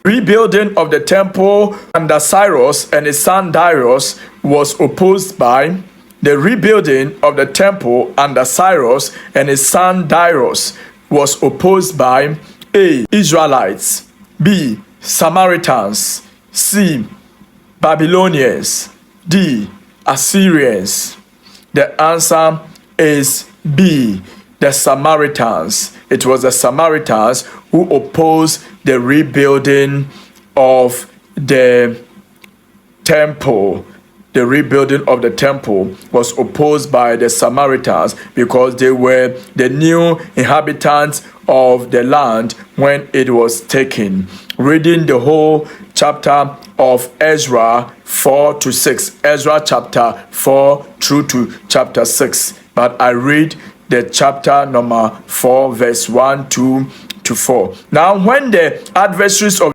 Rebuilding of the temple under Cyrus and his son Darius was opposed by the rebuilding of the temple under Cyrus and his son Darius was opposed by A. Israelites, B. Samaritans, C. Babylonians, D. Assyrians. The answer is B. The Samaritans. It was the Samaritans who opposed the rebuilding of the temple. The rebuilding of the temple was opposed by the Samaritans because they were the new inhabitants of the land when it was taken. Reading the whole chapter of Ezra 4 to 6. Ezra chapter 4 through to chapter 6. But I read the chapter number 4 verse 1, 2 to 4. Now when the adversaries of